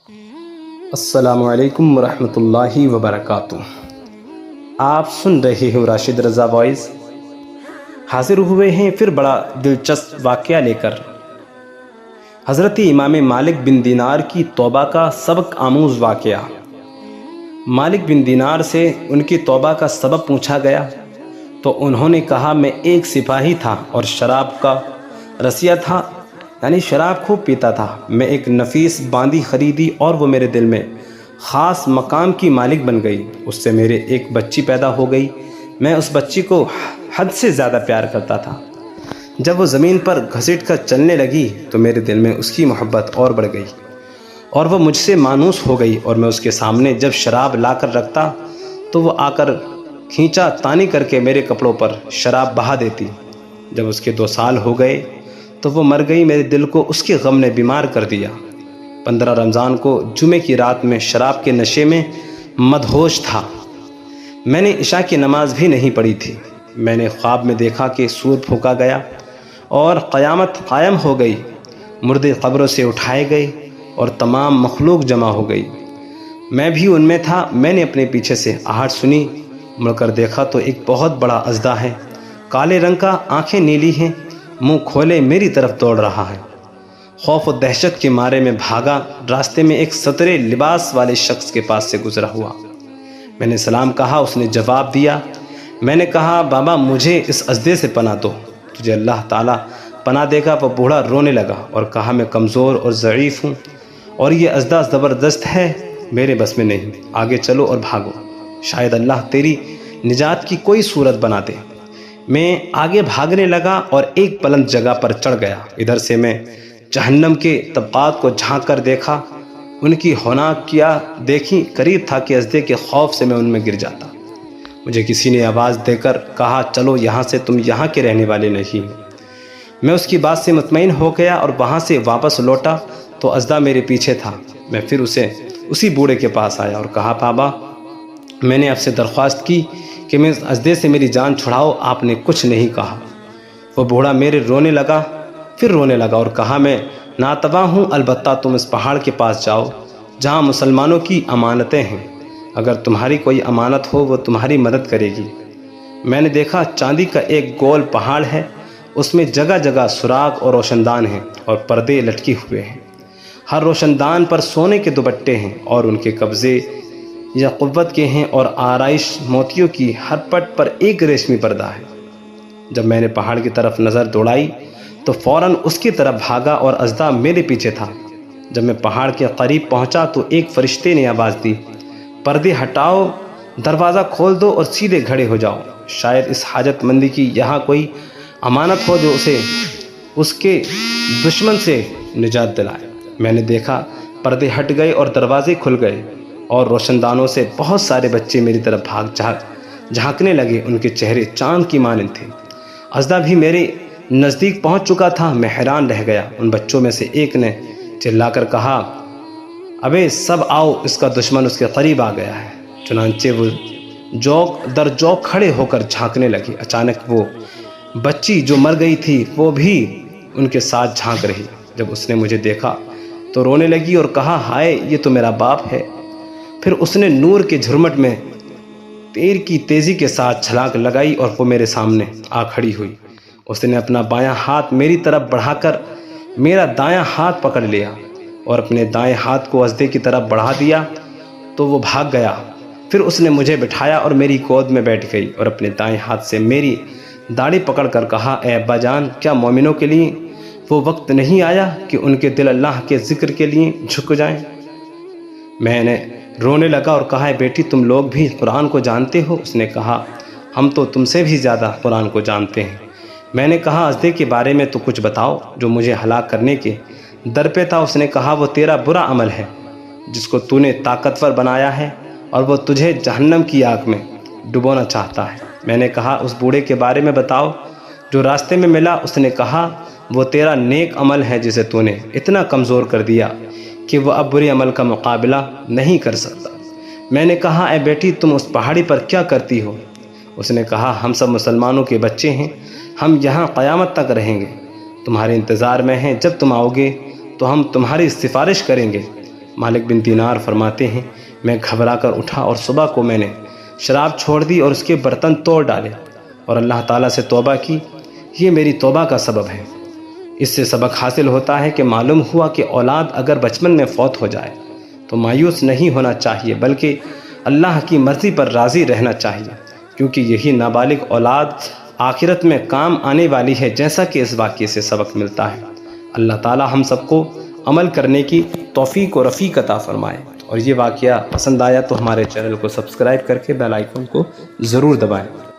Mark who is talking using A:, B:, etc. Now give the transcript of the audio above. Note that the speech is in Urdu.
A: السلام علیکم ورحمۃ اللہ وبرکاتہ۔ آپ سن رہے ہو راشد رضا وائس۔ حاضر ہوئے ہیں پھر بڑا دلچسپ واقعہ لے کر۔ حضرت امام مالک بن دینار کی توبہ کا سبق آموز واقعہ۔ مالک بن دینار سے ان کی توبہ کا سبب پوچھا گیا تو انہوں نے کہا، میں ایک سپاہی تھا اور شراب کا رسیہ تھا، یعنی شراب خوب پیتا تھا۔ میں ایک نفیس باندی خریدی اور وہ میرے دل میں خاص مقام کی مالک بن گئی۔ اس سے میرے ایک بچی پیدا ہو گئی۔ میں اس بچی کو حد سے زیادہ پیار کرتا تھا۔ جب وہ زمین پر گھسٹ کر چلنے لگی تو میرے دل میں اس کی محبت اور بڑھ گئی اور وہ مجھ سے مانوس ہو گئی، اور میں اس کے سامنے جب شراب لا کر رکھتا تو وہ آ کر کھینچا تانی کر کے میرے کپڑوں پر شراب بہا دیتی۔ جب اس کے 2 سال ہو گئے تو وہ مر گئی۔ میرے دل کو اس کے غم نے بیمار کر دیا۔ 15 رمضان کو جمعے کی رات میں شراب کے نشے میں مدہوش تھا۔ میں نے عشاء کی نماز بھی نہیں پڑھی تھی۔ میں نے خواب میں دیکھا کہ سور پھونکا گیا اور قیامت قائم ہو گئی، مردے قبروں سے اٹھائے گئے اور تمام مخلوق جمع ہو گئی۔ میں بھی ان میں تھا۔ میں نے اپنے پیچھے سے آہٹ سنی، مڑ کر دیکھا تو ایک بہت بڑا اژدھا ہے، کالے رنگ کا، آنکھیں نیلی ہیں، منہ کھولے میری طرف دوڑ رہا ہے۔ خوف و دہشت کے مارے میں بھاگا۔ راستے میں ایک سترے لباس والے شخص کے پاس سے گزرا ہوا۔ میں نے سلام کہا، اس نے جواب دیا۔ میں نے کہا، بابا مجھے اس اژدھے سے پناہ دو، تجھے اللہ تعالیٰ پناہ دے گا۔ وہ بوڑھا رونے لگا اور کہا، میں کمزور اور ضعیف ہوں اور یہ اژدھا زبردست ہے، میرے بس میں نہیں، آگے چلو اور بھاگو، شاید اللہ تیری نجات کی کوئی صورت بنا دے۔ میں آگے بھاگنے لگا اور ایک بلند جگہ پر چڑھ گیا۔ ادھر سے میں جہنم کے طبقات کو جھانک کر دیکھا، ان کی ہوناک کیا دیکھی، قریب تھا کہ اژدھے کے خوف سے میں ان میں گر جاتا۔ مجھے کسی نے آواز دے کر کہا، چلو یہاں سے، تم یہاں کے رہنے والے نہیں ہو۔ میں اس کی بات سے مطمئن ہو گیا اور وہاں سے واپس لوٹا تو اژدھا میرے پیچھے تھا۔ میں پھر اسی بوڑھے کے پاس آیا اور کہا، بابا میں نے آپ سے درخواست کی کہ میں اس اژدھے سے میری جان چھڑاؤ، آپ نے کچھ نہیں کہا۔ وہ بوڑھا میرے رونے لگا اور کہا، میں ناتواں ہوں، البتہ تم اس پہاڑ کے پاس جاؤ جہاں مسلمانوں کی امانتیں ہیں، اگر تمہاری کوئی امانت ہو وہ تمہاری مدد کرے گی۔ میں نے دیکھا چاندی کا ایک گول پہاڑ ہے، اس میں جگہ جگہ سراغ اور روشن دان ہیں اور پردے لٹکے ہوئے ہیں۔ ہر روشن دان پر سونے کے دوپٹے ہیں اور ان کے قبضے یا قوت کے ہیں، اور آرائش موتیوں کی، ہر پٹ پر ایک ریشمی پردہ ہے۔ جب میں نے پہاڑ کی طرف نظر دوڑائی تو فوراً اس کی طرف بھاگا اور اژدھا میرے پیچھے تھا۔ جب میں پہاڑ کے قریب پہنچا تو ایک فرشتے نے آواز دی، پردے ہٹاؤ، دروازہ کھول دو اور سیدھے کھڑے ہو جاؤ، شاید اس حاجت مندی کی یہاں کوئی امانت ہو جو اسے اس کے دشمن سے نجات دلائے۔ میں نے دیکھا پردے ہٹ گئے اور دروازے کھل گئے اور روشن دانوں سے بہت سارے بچے میری طرف جھانکنے لگے۔ ان کے چہرے چاند کی مانند تھے۔ اژدھا بھی میرے نزدیک پہنچ چکا تھا۔ میں حیران رہ گیا۔ ان بچوں میں سے ایک نے چلا کر کہا، ابے سب آؤ، اس کا دشمن اس کے قریب آ گیا ہے۔ چنانچہ وہ جوک در جوک کھڑے ہو کر جھانکنے لگے۔ اچانک وہ بچی جو مر گئی تھی وہ بھی ان کے ساتھ جھانک رہی۔ جب اس نے مجھے دیکھا تو رونے لگی اور کہا، ہائے یہ تو میرا باپ ہے۔ پھر اس نے نور کے جھرمٹ میں تیر کی تیزی کے ساتھ چھلانگ لگائی اور وہ میرے سامنے آ کھڑی ہوئی۔ اس نے اپنا بایاں ہاتھ میری طرف بڑھا کر میرا دایاں ہاتھ پکڑ لیا اور اپنے دائیں ہاتھ کو اژدھے کی طرف بڑھا دیا تو وہ بھاگ گیا۔ پھر اس نے مجھے بٹھایا اور میری گود میں بیٹھ گئی اور اپنے دائیں ہاتھ سے میری داڑھی پکڑ کر کہا، اے ابا جان، کیا مومنوں کے لیے وہ وقت نہیں آیا کہ ان کے دل اللہ کے ذکر کے لیے جھک جائیں؟ میں نے رونے لگا اور کہا، بیٹی تم لوگ بھی قرآن کو جانتے ہو؟ اس نے کہا، ہم تو تم سے بھی زیادہ قرآن کو جانتے ہیں۔ میں نے کہا، اژدھے کے بارے میں تو کچھ بتاؤ جو مجھے ہلاک کرنے کے در پہ تھا۔ اس نے کہا، وہ تیرا برا عمل ہے جس کو تو نے طاقتور بنایا ہے اور وہ تجھے جہنم کی آگ میں ڈبونا چاہتا ہے۔ میں نے کہا، اس بوڑھے کے بارے میں بتاؤ جو راستے میں ملا۔ اس نے کہا، وہ تیرا نیک عمل ہے جسے تو نے اتنا کمزور کر دیا کہ وہ اب برے عمل کا مقابلہ نہیں کر سکتا۔ میں نے کہا، اے بیٹی تم اس پہاڑی پر کیا کرتی ہو؟ اس نے کہا، ہم سب مسلمانوں کے بچے ہیں، ہم یہاں قیامت تک رہیں گے، تمہارے انتظار میں ہیں، جب تم آؤ گے تو ہم تمہاری سفارش کریں گے۔ مالک بن دینار فرماتے ہیں میں گھبرا کر اٹھا اور صبح کو میں نے شراب چھوڑ دی اور اس کے برتن توڑ ڈالے اور اللہ تعالیٰ سے توبہ کی۔ یہ میری توبہ کا سبب ہے۔ اس سے سبق حاصل ہوتا ہے کہ معلوم ہوا کہ اولاد اگر بچپن میں فوت ہو جائے تو مایوس نہیں ہونا چاہیے، بلکہ اللہ کی مرضی پر راضی رہنا چاہیے، کیونکہ یہی نابالغ اولاد آخرت میں کام آنے والی ہے، جیسا کہ اس واقعے سے سبق ملتا ہے۔ اللہ تعالی ہم سب کو عمل کرنے کی توفیق و رفیق عطا فرمائے۔ اور یہ واقعہ پسند آیا تو ہمارے چینل کو سبسکرائب کر کے بیل آئیکن کو ضرور دبائیں۔